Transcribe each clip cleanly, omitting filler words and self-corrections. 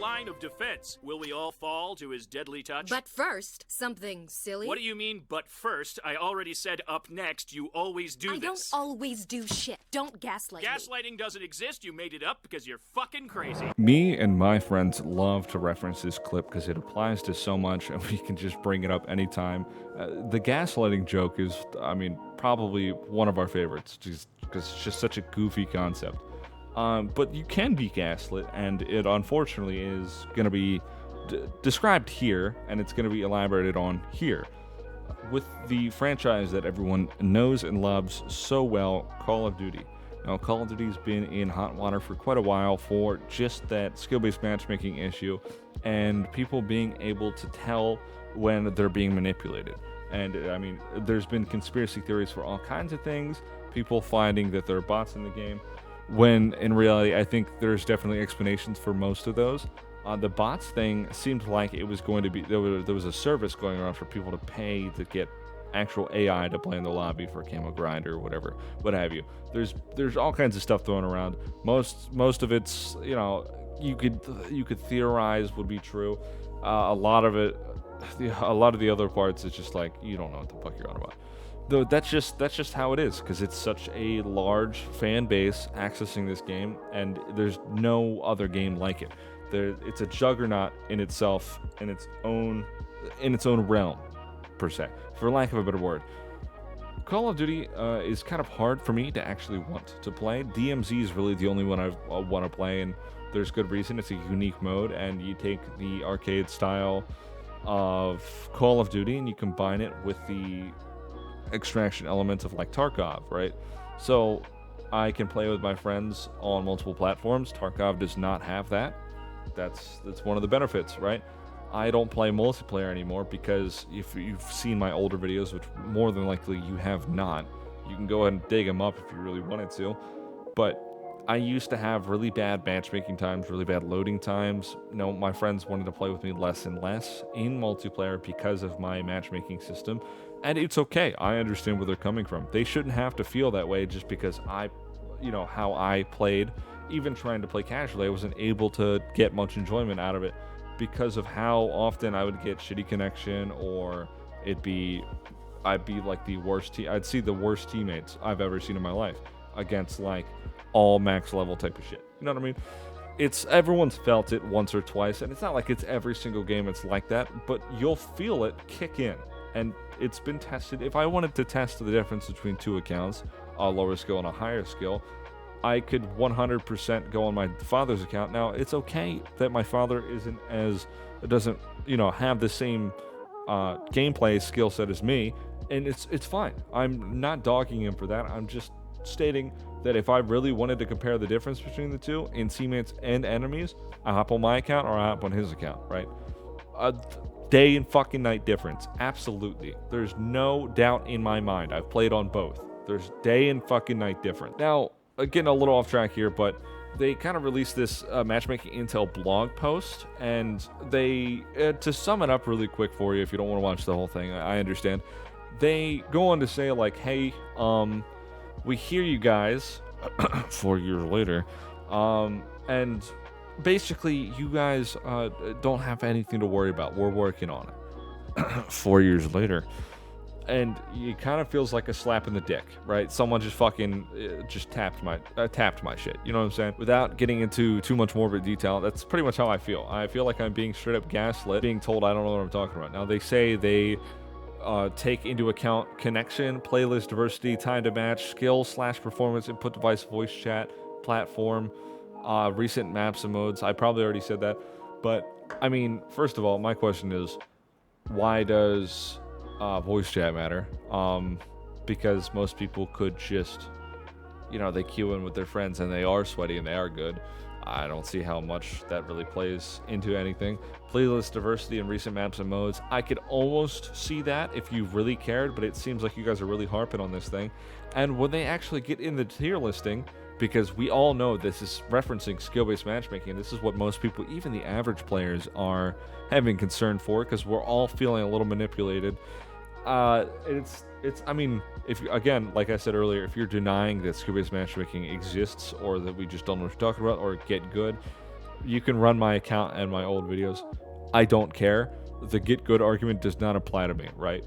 line of defense. Will we all fall to his deadly touch? But first, something silly. What do you mean, but first? I already said up next. You always do this. I don't always do shit. Don't gaslight me. Gaslighting doesn't exist. You made it up because you're fucking crazy. Me and my friends love to reference this clip because it applies to so much and we can just bring it up anytime. The gaslighting joke is, probably one of our favorites because it's just such a goofy concept. But you can be gaslit, and it unfortunately is going to be described here, and it's going to be elaborated on here. With the franchise that everyone knows and loves so well, Call of Duty. Now, Call of Duty's been in hot water for quite a while for just that skill-based matchmaking issue, and people being able to tell when they're being manipulated. And, there's been conspiracy theories for all kinds of things, people finding that there are bots in the game, when in reality, I think there's definitely explanations for most of those. The bots thing seemed like it was going to be, there was a service going around for people to pay to get actual AI to play in the lobby for camo grind or whatever, what have you. There's all kinds of stuff thrown around. Most of it's, you could theorize would be true. A lot of the other parts, it's just like, you don't know what the fuck you're on about. Though that's just how it is, because it's such a large fan base accessing this game, and there's no other game like it. It's a juggernaut in itself, in its own realm, per se, for lack of a better word. Call of Duty is kind of hard for me to actually want to play. DMZ is really the only one I want to play, and there's good reason. It's a unique mode, and you take the arcade style of Call of Duty and you combine it with the extraction elements of like Tarkov, right? So I can play with my friends on multiple platforms. Tarkov does not have that. That's one of the benefits, right? I don't play multiplayer anymore because if you've seen my older videos, which more than likely you have not, you can go ahead and dig them up if you really wanted to. But I used to have really bad matchmaking times, really bad loading times. My friends wanted to play with me less and less in multiplayer because of my matchmaking system. And it's okay. I understand where they're coming from. They shouldn't have to feel that way just because how I played. Even trying to play casually, I wasn't able to get much enjoyment out of it because of how often I would get shitty connection, or I'd be like the worst I'd see the worst teammates I've ever seen in my life against like all max level type of shit. You know what I mean? Everyone's felt it once or twice, and it's not like it's every single game it's like that, but you'll feel it kick in. And it's been tested. If I wanted to test the difference between two accounts, a lower skill and a higher skill, I could 100% go on my father's account. Now, it's okay that my father doesn't have the same gameplay skill set as me, and it's fine. I'm not dogging him for that. I'm just stating that if I really wanted to compare the difference between the two in teammates and enemies, I hop on my account or I hop on his account, right? Day and fucking night difference. Absolutely. There's no doubt in my mind. I've played on both. There's day and fucking night difference. Now, getting a little off track here, but they kind of released this matchmaking intel blog post, and they, to sum it up really quick for you, if you don't want to watch the whole thing, I understand. They go on to say like, hey, we hear you guys 4 years later, and basically, you guys don't have anything to worry about. We're working on it. 4 years later. And it kind of feels like a slap in the dick, right? Someone just fucking tapped my shit. You know what I'm saying? Without getting into too much morbid detail, that's pretty much how I feel. I feel like I'm being straight up gaslit, being told I don't know what I'm talking about. Now, they say they take into account connection, playlist diversity, time to match, skill/performance, input device, voice chat, platform, recent maps and modes. I probably already said that, but first of all, my question is, why does voice chat matter? Because most people could just, they queue in with their friends and they are sweaty and they are good. I don't see how much that really plays into anything. Playlist diversity and recent maps and modes. I could almost see that if you really cared, but it seems like you guys are really harping on this thing. And when they actually get in the tier listing, because we all know this is referencing skill-based matchmaking, this is what most people, even the average players, are having concern for, because we're all feeling a little manipulated. If you, again, like I said earlier, if you're denying that skill-based matchmaking exists, or that we just don't know what you're talking about, or get good, you can run my account and my old videos. I don't care. The get good argument does not apply to me, right?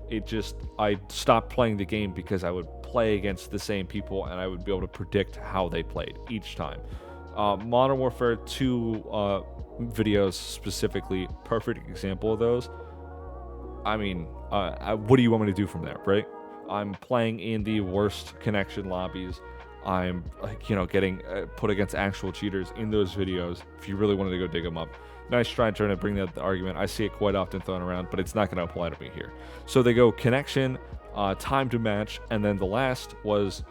I stopped playing the game because I would play against the same people and I would be able to predict how they played each time. Modern Warfare 2 videos specifically, perfect example of those. I mean, what do you want me to do from there, right? I'm playing in the worst connection lobbies. I'm, getting put against actual cheaters in those videos. If you really wanted to go dig them up. Nice try trying to bring that argument. I see it quite often thrown around, but it's not going to apply to me here. So they go connection, time to match, and then the last was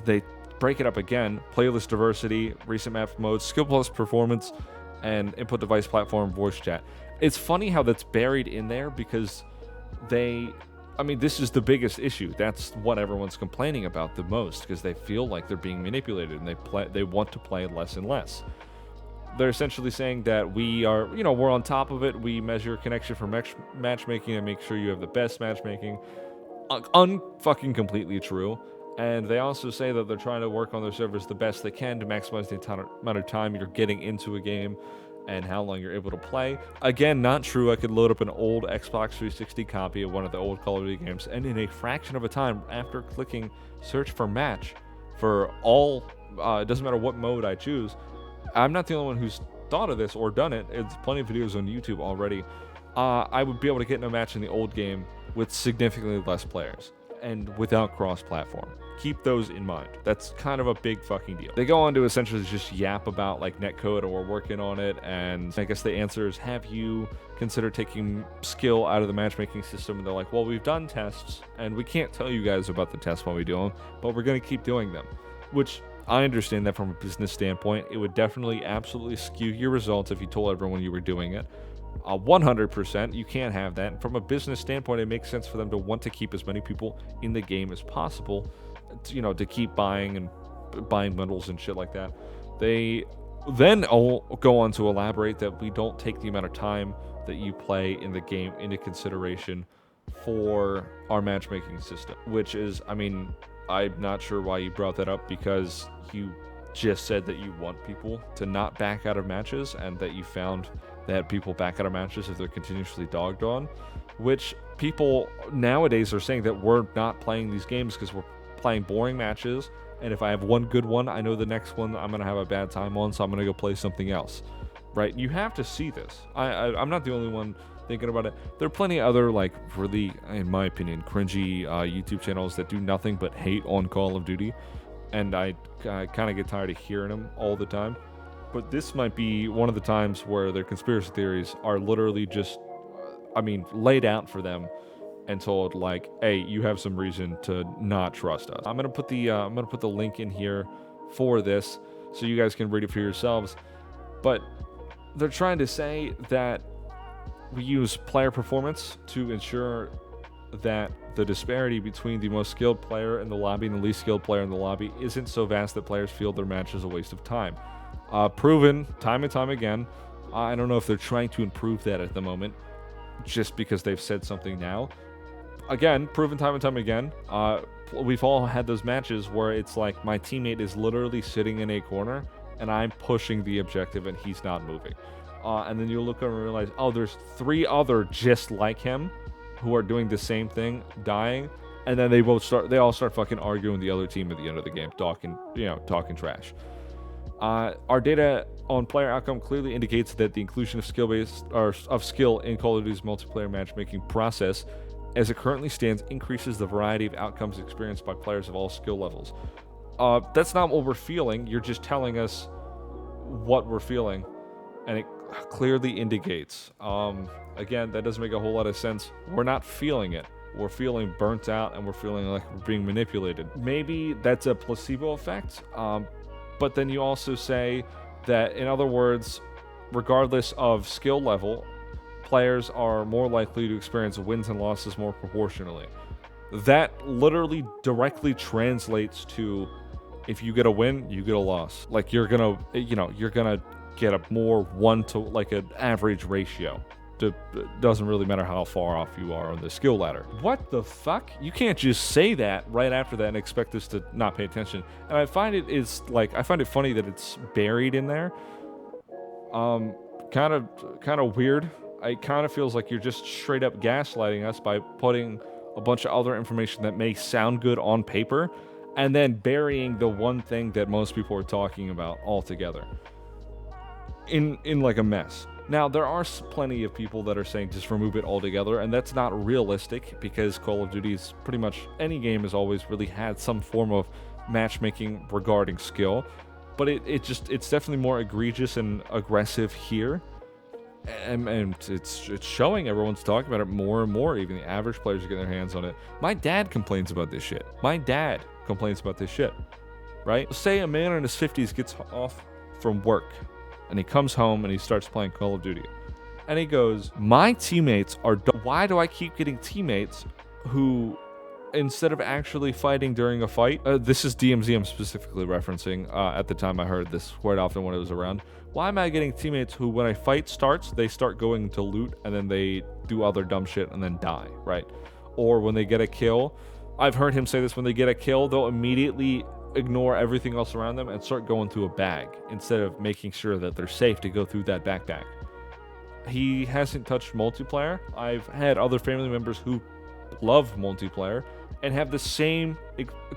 they break it up again. Playlist diversity, recent map modes, skill plus performance, and input device platform voice chat. It's funny how that's buried in there because this is the biggest issue. That's what everyone's complaining about the most because they feel like they're being manipulated and they want to play less and less. They're essentially saying that we're on top of it. We measure connection for matchmaking and make sure you have the best matchmaking. Unfucking completely true. And they also say that they're trying to work on their servers the best they can to maximize the amount of time you're getting into a game and how long you're able to play. Again, not true. I could load up an old Xbox 360 copy of one of the old Call of Duty games, and in a fraction of a time, after clicking search for match for all, it doesn't matter what mode I choose, I'm not the only one who's thought of this or done it. It's plenty of videos on YouTube already. I would be able to get in a match in the old game with significantly less players and without cross-platform. Keep those in mind. That's kind of a big fucking deal. They go on to essentially just yap about like netcode, or we're working on it, and I guess the answer is, have you considered taking skill out of the matchmaking system? And they're like, well, we've done tests, and we can't tell you guys about the tests while we do them, but we're going to keep doing them. Which, I understand that from a business standpoint, it would definitely absolutely skew your results if you told everyone you were doing it. 100%, you can't have that. And from a business standpoint, it makes sense for them to want to keep as many people in the game as possible, to keep buying bundles and shit like that. They then go on to elaborate that we don't take the amount of time that you play in the game into consideration for our matchmaking system, which is, I'm not sure why you brought that up, because you just said that you want people to not back out of matches, and that you found that people back out of matches if they're continuously dogged on, which people nowadays are saying that we're not playing these games because we're playing boring matches, and if I have one good one, I know the next one I'm going to have a bad time on, so I'm going to go play something else, right? You have to see this. I'm not the only one thinking about it. There are plenty of other, like, really, in my opinion, cringy YouTube channels that do nothing but hate on Call of Duty, and I kind of get tired of hearing them all the time. But this might be one of the times where their conspiracy theories are literally just, laid out for them and told, like, hey, you have some reason to not trust us. I'm gonna put the link in here for this so you guys can read it for yourselves. But they're trying to say that we use player performance to ensure that the disparity between the most skilled player in the lobby and the least skilled player in the lobby isn't so vast that players feel their match is a waste of time. Proven time and time again. I don't know if they're trying to improve that at the moment, just because they've said something now. Again, proven time and time again. We've all had those matches where it's like my teammate is literally sitting in a corner and I'm pushing the objective and he's not moving. And then you look over and realize, oh, there's 3 other just like him who are doing the same thing, dying, and then they all start fucking arguing with the other team at the end of the game, talking trash. Our data on player outcome clearly indicates that the inclusion of skill in Call of Duty's multiplayer matchmaking process, as it currently stands, increases the variety of outcomes experienced by players of all skill levels. That's not what we're feeling. You're just telling us what we're feeling, and it clearly indicates. Again, that doesn't make a whole lot of sense. We're not feeling it. We're feeling burnt out, and we're feeling like we're being manipulated. Maybe that's a placebo effect. But then you also say that, in other words, regardless of skill level, players are more likely to experience wins and losses more proportionally. That literally directly translates to, if you get a win, you get a loss. Like, you're gonna get a more 1 to, like, an average ratio. It doesn't really matter how far off you are on the skill ladder. What the fuck? You can't just say that right after that and expect us to not pay attention. And I find it funny that it's buried in there, Kind of weird. It kind of feels like you're just straight up gaslighting us by putting a bunch of other information that may sound good on paper and then burying the one thing that most people are talking about altogether in like a mess. Now, there are plenty of people that are saying just remove it altogether, and that's not realistic because Call of Duty's pretty much any game has always really had some form of matchmaking regarding skill, but it's definitely more egregious and aggressive here. And it's showing. Everyone's talking about it more and more. Even the average players are getting their hands on it. My dad complains about this shit. Right? Say a man in his 50s gets off from work and he comes home and he starts playing Call of Duty. And he goes, my teammates are why do I keep getting teammates who, instead of actually fighting during a fight, this is DMZ I'm specifically referencing. At the time I heard this quite often when it was around. Why am I getting teammates who, when a fight starts, they start going to loot and then they do other dumb shit and then die, right? Or when they get a kill, I've heard him say this, when they get a kill, they'll immediately ignore everything else around them and start going through a bag instead of making sure that they're safe to go through that backpack. He hasn't touched multiplayer. I've had other family members who love multiplayer and have the same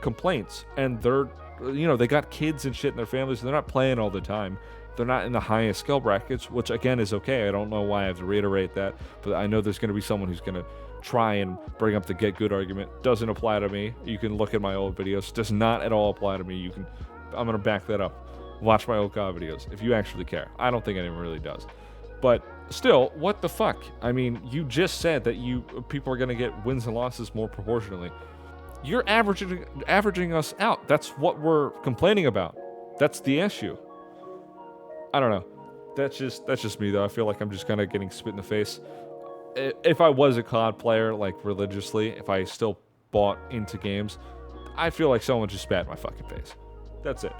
complaints, and they're, they got kids and shit in their families, and they're not playing all the time. They're not in the highest skill brackets, which again is okay. I don't know why I have to reiterate that, but I know there's going to be someone who's going to try and bring up the get good argument. Doesn't apply to me. You can look at my old videos. Does not at all apply to me. I'm going to back that up. Watch my old COD videos if you actually care. I don't think anyone really does. But still, what the fuck? I mean, you just said that people are going to get wins and losses more proportionally. You're averaging us out. That's what we're complaining about. That's the issue. I don't know. That's just me though. I feel like I'm just kind of getting spit in the face. If I was a COD player, like religiously, if I still bought into games, I feel like someone just spat in my fucking face. That's it.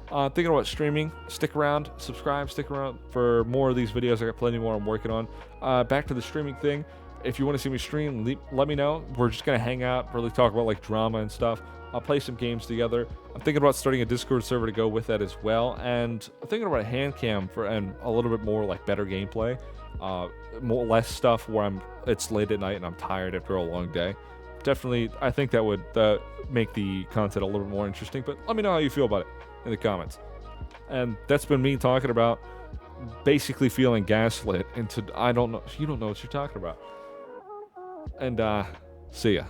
Thinking about streaming, stick around, subscribe, stick around for more of these videos. I got plenty more I'm working on. Back to the streaming thing. If you want to see me stream, let me know. We're just going to hang out, really talk about like drama and stuff. I'll play some games together. I'm thinking about starting a Discord server to go with that as well. And I'm thinking about a hand cam and a little bit more like better gameplay. Less stuff where it's late at night and I'm tired after a long day. Definitely, I think that would make the content a little bit more interesting. But let me know how you feel about it in the comments. And that's been me talking about basically feeling gaslit into, I don't know, you don't know what you're talking about. And see ya.